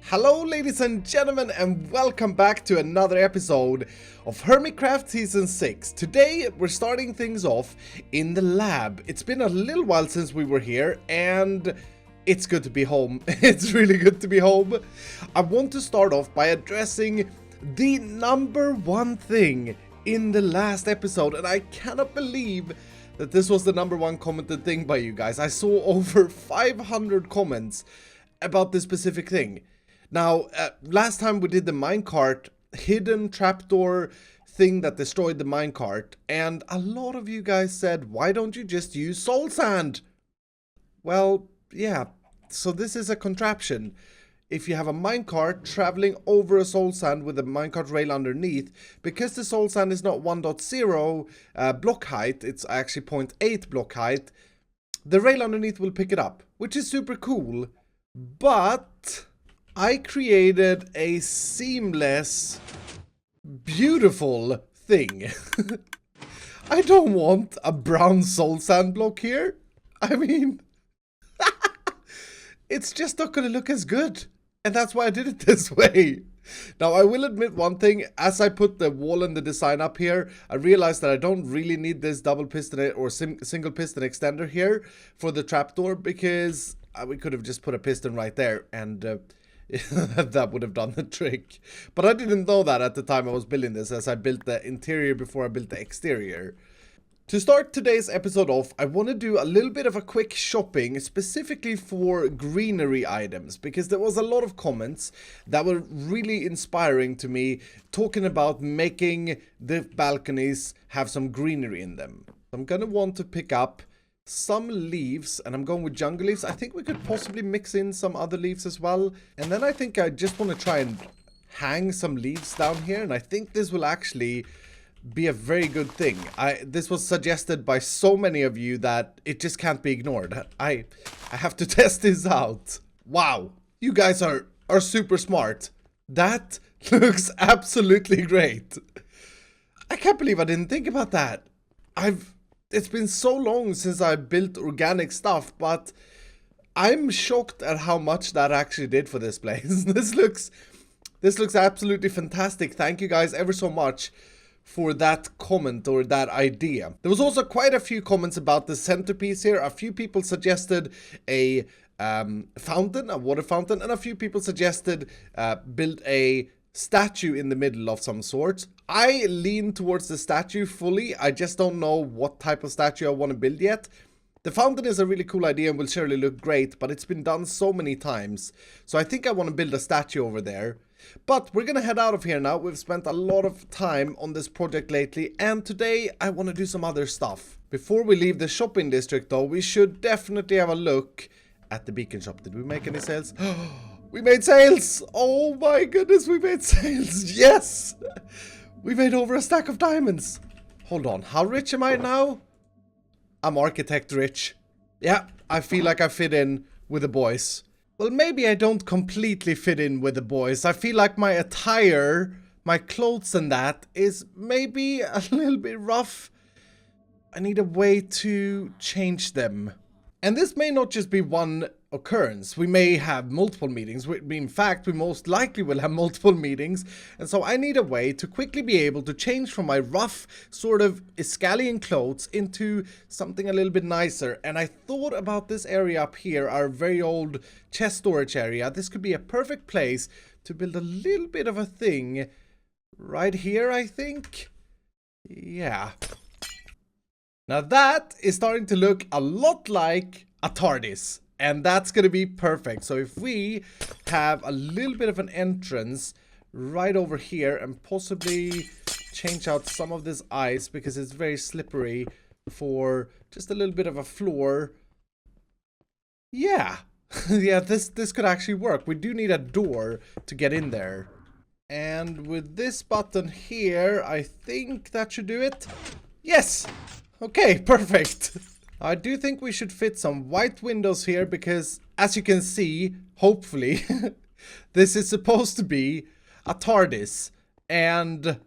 Hello ladies and gentlemen, and welcome back to another episode of Hermitcraft Season 6. Today we're starting things off in the lab. It's been a little while since we were here and it's good to be home. It's really good to be home. I want to start off by addressing the number one thing in the last episode, and I cannot believe that this was the number one commented thing by you guys. I saw over 500 comments about this specific thing. Now, last time we did the minecart hidden trapdoor thing that destroyed the minecart, and a lot of you guys said, why don't you just use soul sand? Well, yeah, so this is a contraption. If you have a minecart traveling over a soul sand with a minecart rail underneath, because the soul sand is not 1.0 block height, it's actually 0.8 block height, the rail underneath will pick it up, which is super cool. But I created a seamless, beautiful thing. I don't want a brown soul sand block here. I mean, it's just not gonna look as good. And that's why I did it this way. Now, I will admit one thing. As I put the wall and the design up here, I realized that I don't really need this double piston or single piston extender here for the trapdoor, because we could have just put a piston right there and that would have done the trick. But I didn't know that at the time I was building this, as I built the interior before I built the exterior. To start today's episode off, I want to do a little bit of a quick shopping specifically for greenery items, because there was a lot of comments that were really inspiring to me, talking about making the balconies have some greenery in them. I'm gonna want to pick up some leaves, and I'm going with jungle leaves. I think we could possibly mix in some other leaves as well. And then I think I just want to try and hang some leaves down here, and I think this will actually be a very good thing. This was suggested by so many of you that it just can't be ignored. I have to test this out. Wow, you guys are super smart. That looks absolutely great. I can't believe I didn't think about that. It's been so long since I built organic stuff, but I'm shocked at how much that actually did for this place. This looks absolutely fantastic. Thank you guys ever so much for that comment or that idea. There was also quite a few comments about the centerpiece here. A few people suggested a fountain, a water fountain, and a few people suggested build a statue in the middle of some sort. I lean towards the statue fully. I just don't know what type of statue I want to build yet. The fountain is a really cool idea and will surely look great, but it's been done so many times. So I think I want to build a statue over there. But we're gonna head out of here now. We've spent a lot of time on this project lately, and today I want to do some other stuff. Before we leave the shopping district though, we should definitely have a look at the beacon shop. Did we make any sales? We made sales! Oh my goodness, we made sales! Yes! We made over a stack of diamonds. Hold on, how rich am I now? I'm architect rich. Yeah, I feel like I fit in with the boys. Well, maybe I don't completely fit in with the boys. I feel like my attire, my clothes and that is maybe a little bit rough. I need a way to change them. And this may not just be one occurrence. We may have multiple meetings. In fact, we most likely will have multiple meetings. And so I need a way to quickly be able to change from my rough sort of Iscalian clothes into something a little bit nicer. And I thought about this area up here, our very old chest storage area. This could be a perfect place to build a little bit of a thing right here, I think. Yeah. Now that is starting to look a lot like a TARDIS, and that's going to be perfect. So if we have a little bit of an entrance right over here and possibly change out some of this ice because it's very slippery for just a little bit of a floor. Yeah, yeah, this could actually work. We do need a door to get in there. And with this button here, I think that should do it. Yes! Okay, perfect. I do think we should fit some white windows here because, as you can see, hopefully, this is supposed to be a TARDIS. And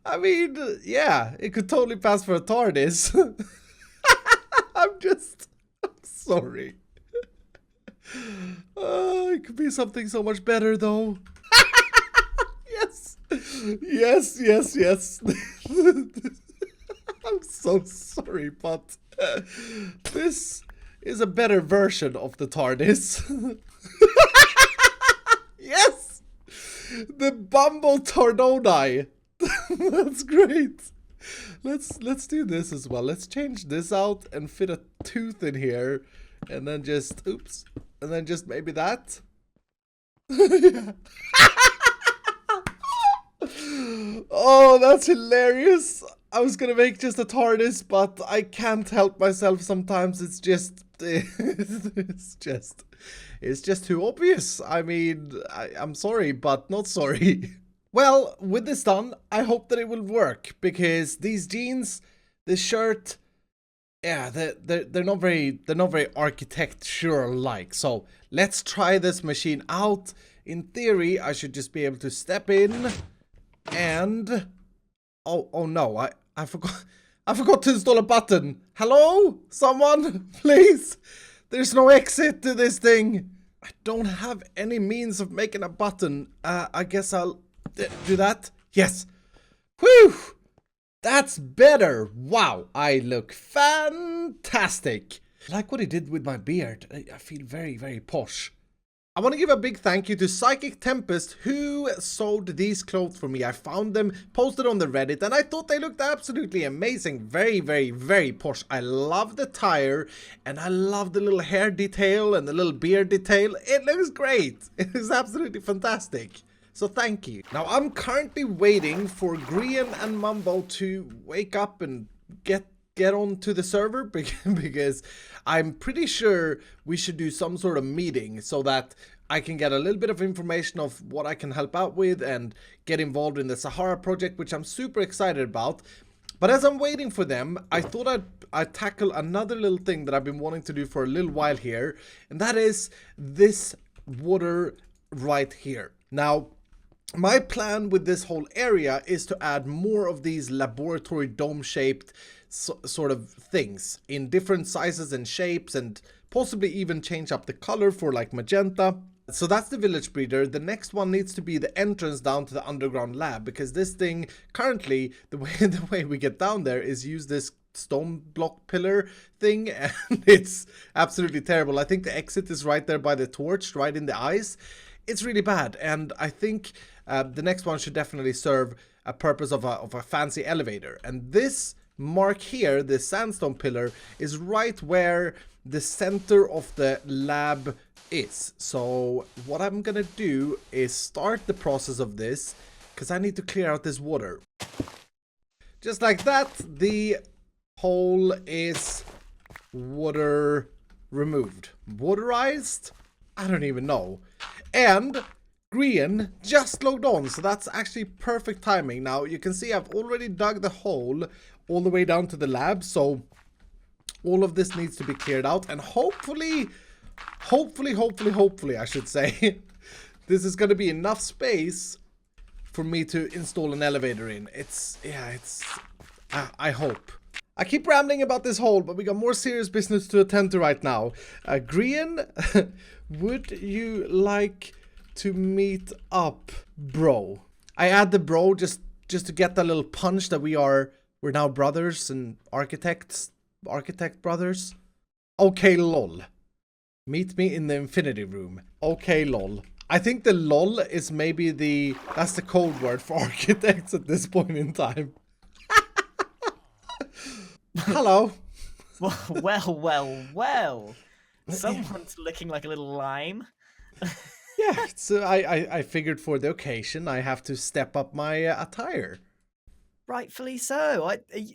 I mean, yeah, it could totally pass for a TARDIS. I'm Sorry. It could be something so much better, though. Yes. Yes, yes, yes. I'm so sorry, but this is a better version of the TARDIS. Yes! The Bumble Tardoni. That's great. Let's do this as well. Let's change this out and fit a tooth in here. And then just, oops. And then just maybe that. Oh, that's hilarious. I was gonna make just a TARDIS, but I can't help myself sometimes. It's just, it's just too obvious. I mean, I'm sorry, but not sorry. Well, with this done, I hope that it will work, because these jeans, this shirt, yeah, they're not very architectural-like. So let's try this machine out. In theory, I should just be able to step in and oh no, I forgot to install a button. Hello? Someone? Please? There's no exit to this thing. I don't have any means of making a button. I guess I'll do that. Yes. Whew! That's better. Wow, I look fantastic. I like what he did with my beard. I feel very, very posh. I want to give a big thank you to Psychic Tempest, who sold these clothes for me. I found them posted on the Reddit and I thought they looked absolutely amazing. Very, very, very posh. I love the attire and I love the little hair detail and the little beard detail. It looks great. It is absolutely fantastic. So thank you. Now I'm currently waiting for Grian and Mumbo to wake up and get onto the server because I'm pretty sure we should do some sort of meeting so that I can get a little bit of information of what I can help out with and get involved in the Sahara project, which I'm super excited about. But as I'm waiting for them, I thought I'd tackle another little thing that I've been wanting to do for a little while here, and that is this water right here. Now, my plan with this whole area is to add more of these laboratory dome-shaped sort of things in different sizes and shapes, and possibly even change up the color for like magenta. So that's the village breeder. The next one needs to be the entrance down to the underground lab, because this thing currently, the way we get down there is use this stone block pillar thing, and it's absolutely terrible. I think the exit is right there by the torch, right in the eyes. It's really bad, and I think the next one should definitely serve a purpose of a fancy elevator. And this mark here, the sandstone pillar, is right where the center of the lab is. So what I'm gonna do is start the process of this, because I need to clear out this water. Just like that, the hole is water removed. Waterized? I don't even know. And Grian just logged on, so that's actually perfect timing. Now you can see I've already dug the hole all the way down to the lab, so all of this needs to be cleared out, and hopefully I should say, this is going to be enough space for me to install an elevator in. I hope. I keep rambling about this hole, but we got more serious business to attend to right now. Grian, would you like to meet up, bro? I add the bro just to get that little punch that we're now brothers and architect brothers. Okay, lol. Meet me in the infinity room. Okay, lol. I think the lol is maybe that's the code word for architects at this point in time. Hello. Well. Someone's looking like a little lime. Yeah, so I figured for the occasion I have to step up my attire. Rightfully so.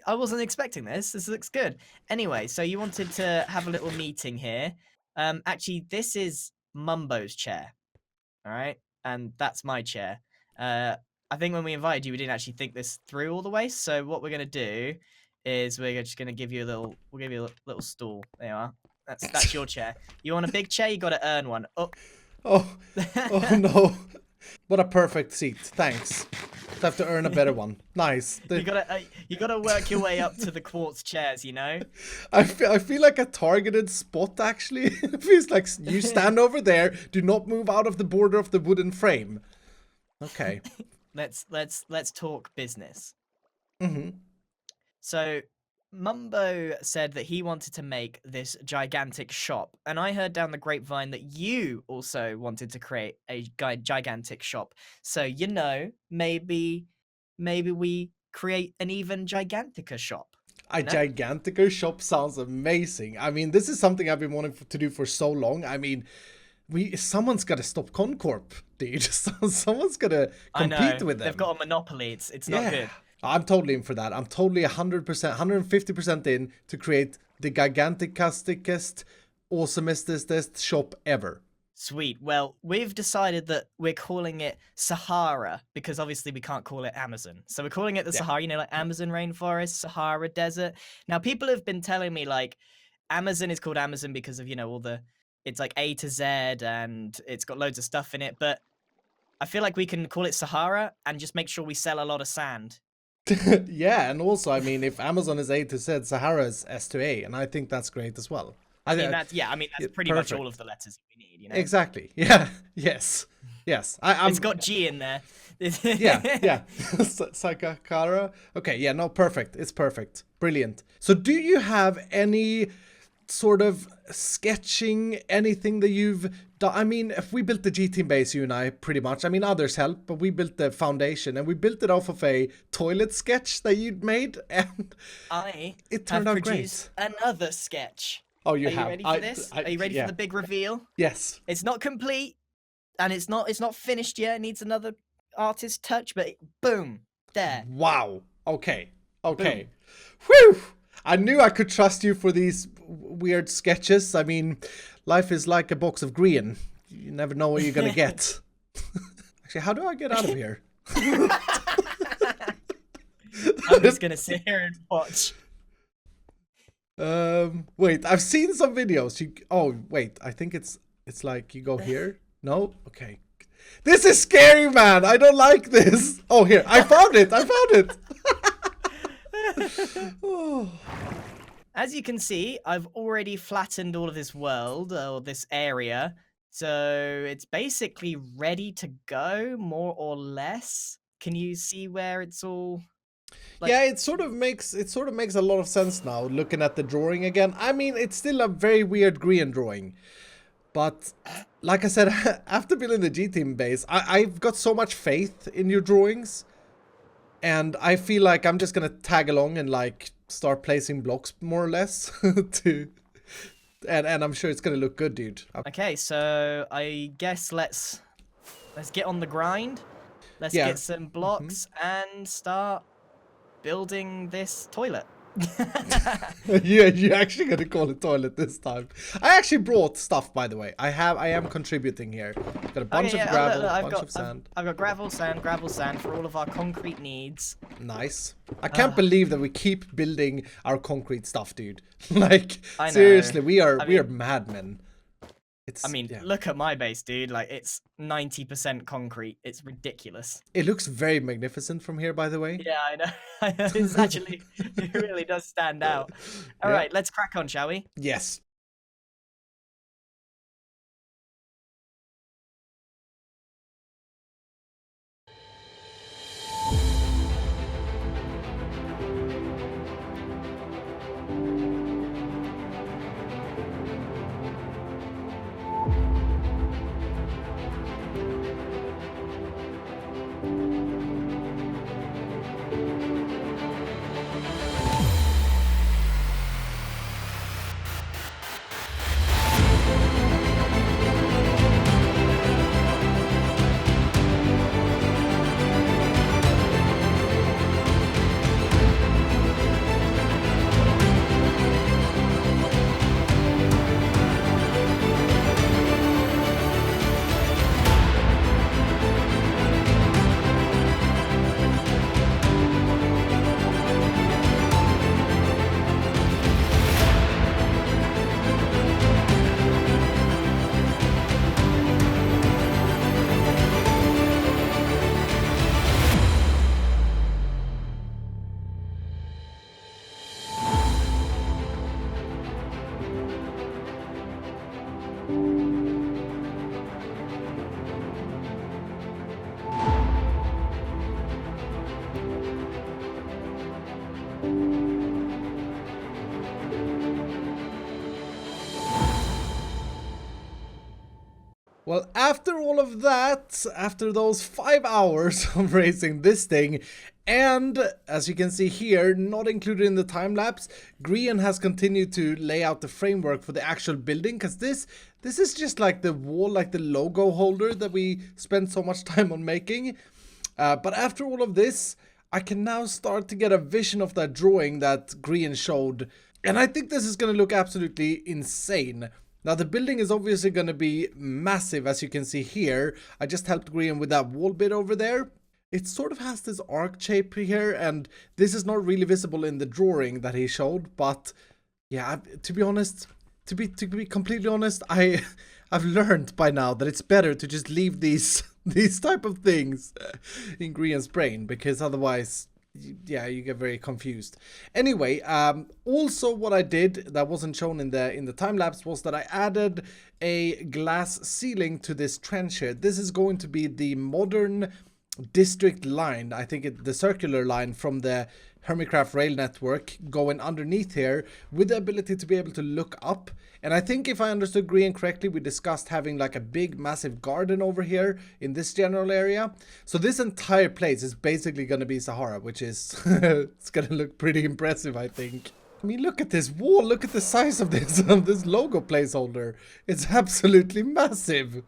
I wasn't expecting this. This looks good. Anyway, so you wanted to have a little meeting here. Actually, this is Mumbo's chair. All right, and that's my chair. I think when we invited you, we didn't actually think this through all the way. So what we're gonna do is we're just gonna give you a little. We'll give you a little stool. There you are. That's your chair. You want a big chair? You got to earn one. Oh no! What a perfect seat. Thanks. Have to earn a better one. Nice. You gotta work your way up to the quartz chairs, you know. I feel like a targeted spot. Actually, it feels like you stand over there. Do not move out of the border of the wooden frame. Okay. Let's talk business. Mm-hmm. So Mumbo said that he wanted to make this gigantic shop, and I heard down the grapevine that you also wanted to create a gigantic shop. So you know, maybe we create an even gigantica shop. A gigantica shop sounds amazing. I mean, this is something I've been wanting to do for so long. I mean, someone's got to stop Concorp, dude. Someone's got to compete with them. They've got a monopoly. It's not good. I'm totally in for that. I'm totally 100%, 150% in to create the giganticasticest, awesomest shop ever. Sweet. Well, we've decided that we're calling it Sahara because obviously we can't call it Amazon. So we're calling it the Sahara, you know, like Amazon rainforest, Sahara desert. Now, people have been telling me like Amazon is called Amazon because of, you know, it's like A to Z and it's got loads of stuff in it. But I feel like we can call it Sahara and just make sure we sell a lot of sand. Yeah, and also, I mean, if Amazon is A to Z, Sahara is S to A, and I think that's great as well. I mean, that's pretty much all of the letters we need, you know? Exactly. Yeah. Yes. It's got G in there. yeah. Sakakara. Okay, yeah, no, perfect. It's perfect. Brilliant. So do you have any sort of sketching, anything that you've done? I mean, if we built the G-Team base, you and I, pretty much. I mean, others helped, but we built the foundation, and we built it off of a toilet sketch that you'd made, and it turned out great. Another sketch. Oh, Are you ready for this? Are you ready for the big reveal? Yes. It's not complete, and it's not finished yet. It needs another artist touch, but boom, there. Wow. Okay. Boom. Whew! I knew I could trust you for these weird sketches. I mean, life is like a box of green. You never know what you're gonna get. Actually, how do I get out of here? I'm just gonna sit here and watch. Wait, I've seen some videos. Wait, I think it's like you go here. No? Okay. This is scary, man. I don't like this. Oh, here. I found it. Oh. As you can see, I've already flattened all of this world, or this area. So it's basically ready to go, more or less. Can you see where it's all... Yeah, it sort of makes a lot of sense now, looking at the drawing again. I mean, it's still a very weird green drawing. But, like I said, after building the G-Team base, I've got so much faith in your drawings. And I feel like I'm just gonna tag along and, like, start placing blocks, more or less. And I'm sure it's gonna look good, dude. Okay, so I guess let's get on the grind. Let's get some blocks and start building this toilet. Yeah, you're actually gonna call it toilet this time. I actually brought stuff, by the way. I am contributing here. Got a bunch of gravel, bunch of sand. I've got gravel sand for all of our concrete needs. Nice. I can't believe that we keep building our concrete stuff, dude. Like, seriously, we are madmen. Look at my base, dude. Like, it's 90% concrete. It's ridiculous. It looks very magnificent from here, by the way. Yeah, I know. It's actually, it really does stand out. All right, let's crack on, shall we? Yes. Well, after all of that, after those 5 hours of racing this thing, and as you can see here, not included in the time lapse, Grian has continued to lay out the framework for the actual building, because this is just like the wall, like the logo holder that we spent so much time on making. But after all of this, I can now start to get a vision of that drawing that Grian showed, and I think this is going to look absolutely insane. Now the building is obviously going to be massive, as you can see here. I just helped Grian with that wall bit over there. It sort of has this arc shape here, and this is not really visible in the drawing that he showed, but yeah, to be honest, to be completely honest, I've learned by now that it's better to just leave these type of things in Grian's brain, because otherwise, yeah, you get very confused. Anyway, also what I did that wasn't shown in the time lapse was that I added a glass ceiling to this trench here. This is going to be the modern district line, I think the circular line from the Hermitcraft rail network going underneath here, with the ability to be able to look up. And I think if I understood Grian correctly, we discussed having like a big massive garden over here in this general area. So this entire place is basically going to be Sahara, which is it's going to look pretty impressive, I think. I mean, look at this wall, look at the size of this this logo placeholder. It's absolutely massive.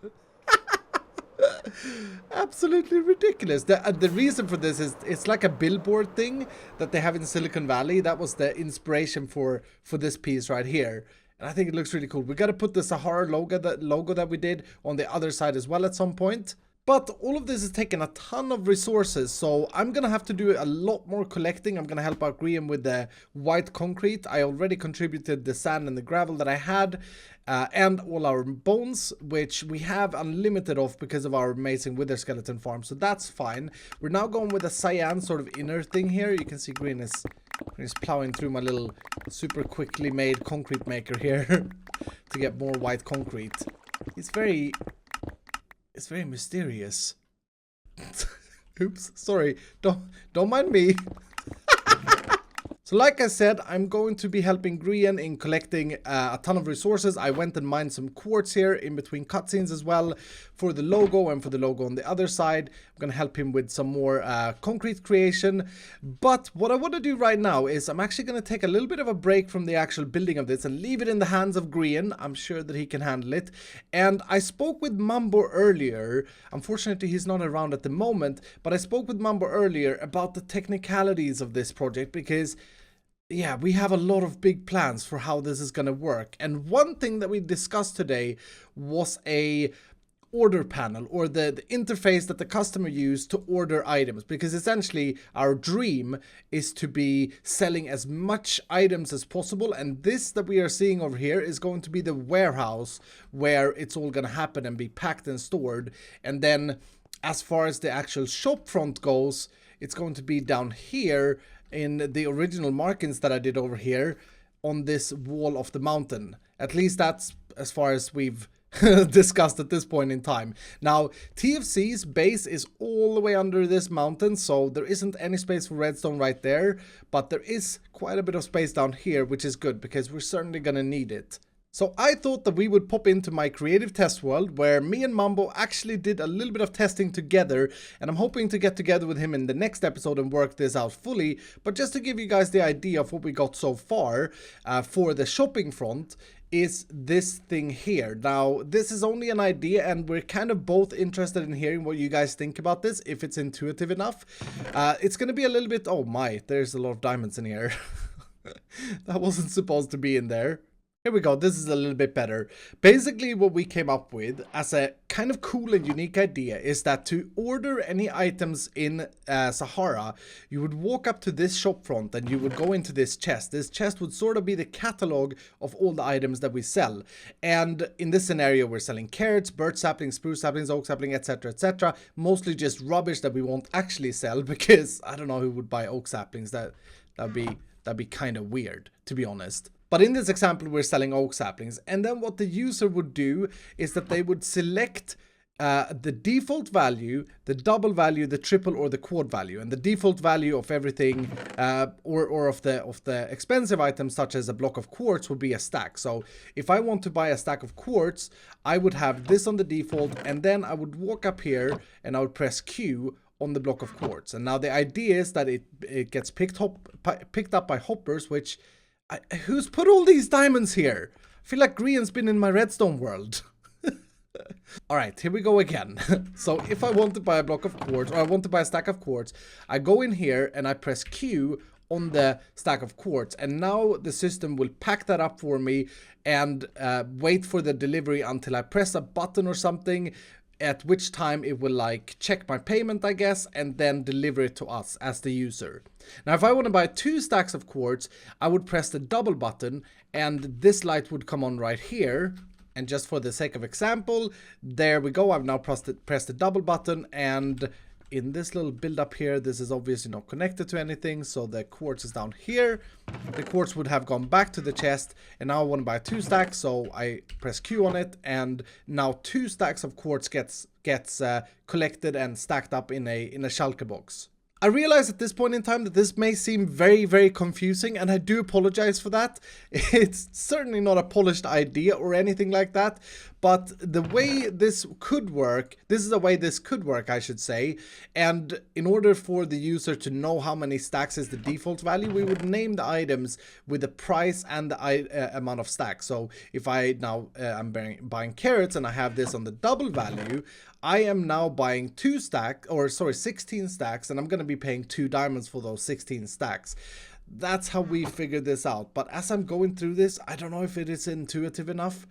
Absolutely ridiculous. The reason for this is it's like a billboard thing that they have in Silicon Valley. That was the inspiration for this piece right here. And I think it looks really cool. We got to put the Sahara logo that we did on the other side as well at some point. But all of this is taking a ton of resources, so I'm going to have to do a lot more collecting. I'm going to help out Grian with the white concrete. I already contributed the sand and the gravel that I had, and all our bones, which we have unlimited of because of our amazing wither skeleton farm, so that's fine. We're now going with a cyan sort of inner thing here. You can see Grian is plowing through my little super quickly made concrete maker here to get more white concrete. It's very mysterious. Oops, sorry. Don't mind me. So like I said, I'm going to be helping Grian in collecting a ton of resources. I went and mined some quartz here in between cutscenes as well for the logo and for the logo on the other side. I'm going to help him with some more concrete creation. But what I want to do right now is I'm actually going to take a little bit of a break from the actual building of this and leave it in the hands of Grian. I'm sure that he can handle it. And I spoke with Mambo earlier. Unfortunately, he's not around at the moment, but I spoke with Mambo earlier about the technicalities of this project, because yeah, we have a lot of big plans for how this is going to work. And one thing that we discussed today was a order panel, or the interface that the customer used to order items, because essentially our dream is to be selling as much items as possible, and this that we are seeing over here is going to be the warehouse where it's all going to happen and be packed and stored. And then as far as the actual shop front goes, it's going to be down here in the original markings that I did over here on this wall of the mountain. At least that's as far as we've discussed at this point in time. Now, TFC's base is all the way under this mountain, so there isn't any space for redstone right there, but there is quite a bit of space down here, which is good because we're certainly gonna need it. So I thought that we would pop into my creative test world, where me and Mambo actually did a little bit of testing together, and I'm hoping to get together with him in the next episode and work this out fully. But just to give you guys the idea of what we got so far for the shopping front is this thing here. Now, this is only an idea, and we're kind of both interested in hearing what you guys think about this, if it's intuitive enough. It's going to be a little bit... Oh my, there's a lot of diamonds in here. That wasn't supposed to be in there. Here we go, this is a little bit better. Basically what we came up with as a kind of cool and unique idea is that to order any items in Sahara, you would walk up to this shop front and you would go into this chest. This chest would sort of be the catalog of all the items that we sell. And in this scenario, we're selling carrots, birch saplings, spruce saplings, oak sapling, etc, etc. Mostly just rubbish that we won't actually sell, because I don't know who would buy oak saplings. That'd be kind of weird, to be honest. But in this example, we're selling oak saplings. And then what the user would do is that they would select the default value, the double value, the triple, or the quad value. And the default value of everything, or of the expensive items, such as a block of quartz, would be a stack. So if I want to buy a stack of quartz, I would have this on the default, and then I would walk up here and I would press Q on the block of quartz. And now the idea is that it gets picked up by hoppers, which... who's put all these diamonds here? I feel like Grian's been in my redstone world. Alright, here we go again. So if I want to buy a block of quartz, or I want to buy a stack of quartz, I go in here and I press Q on the stack of quartz. And now the system will pack that up for me and wait for the delivery until I press a button or something, at which time it will like check my payment, I guess, and then deliver it to us as the user. Now, if I want to buy 2 stacks of quartz, I would press the double button and this light would come on right here. And just for the sake of example, there we go. I've now pressed the double button, and in this little build up here, this is obviously not connected to anything, so the quartz is down here. The quartz would have gone back to the chest, and now I want to buy 2 stacks, so I press Q on it, and now 2 stacks of quartz gets collected and stacked up in a shulker box. I realize at this point in time that this may seem very, very confusing, and I do apologize for that. It's certainly not a polished idea or anything like that, but the way this could work, this is the way this could work, I should say. And in order for the user to know how many stacks is the default value, we would name the items with the price and the amount of stacks. So if I now I'm buying carrots and I have this on the double value, I am now buying 16 stacks, and I'm going to be paying 2 diamonds for those 16 stacks. That's how we figured this out. But as I'm going through this, I don't know if it is intuitive enough.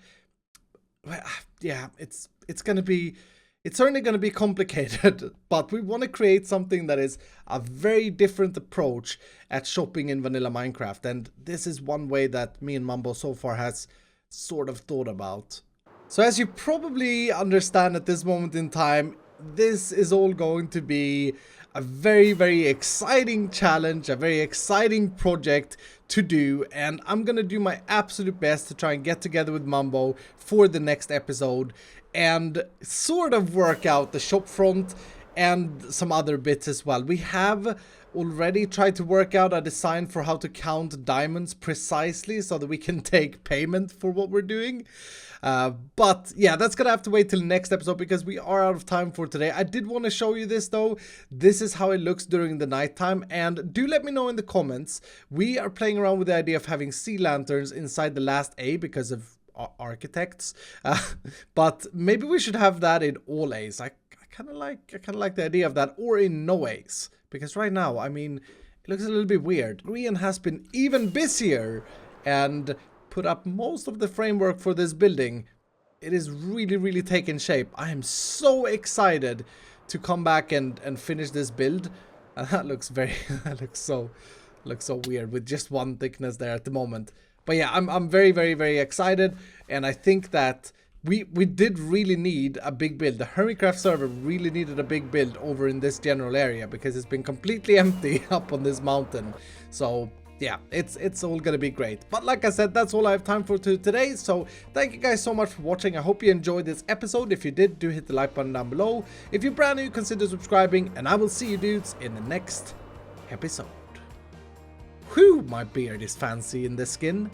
Well, yeah, it's certainly going to be complicated, but we want to create something that is a very different approach at shopping in vanilla Minecraft. And this is one way that me and Mumbo so far has sort of thought about. So as you probably understand at this moment in time, this is all going to be a very, very exciting challenge, a very exciting project to do, and I'm gonna do my absolute best to try and get together with Mumbo for the next episode and sort of work out the shop front and some other bits as well. We have already tried to work out a design for how to count diamonds precisely so that we can take payment for what we're doing. But yeah, that's gonna have to wait till next episode because we are out of time for today. I did want to show you this though. This is how it looks during the nighttime, and do let me know in the comments. We are playing around with the idea of having sea lanterns inside the last A because of architects, but maybe we should have that in all A's. I kind of like the idea of that, or in no A's, because right now, I mean, it looks a little bit weird. Grian has been even busier and put up most of the framework for this building. It is really, really taking shape. I am so excited to come back and finish this build. And that looks so weird with just one thickness there at the moment. But yeah, I'm very, very, very excited, and I think that we did really need a big build. The Hermitcraft server really needed a big build over in this general area because it's been completely empty up on this mountain. So yeah, it's all gonna be great. But like I said, that's all I have time for today. So thank you guys so much for watching. I hope you enjoyed this episode. If you did, do hit the like button down below. If you're brand new, consider subscribing, and I will see you dudes in the next episode. Whew, my beard is fancy in this skin.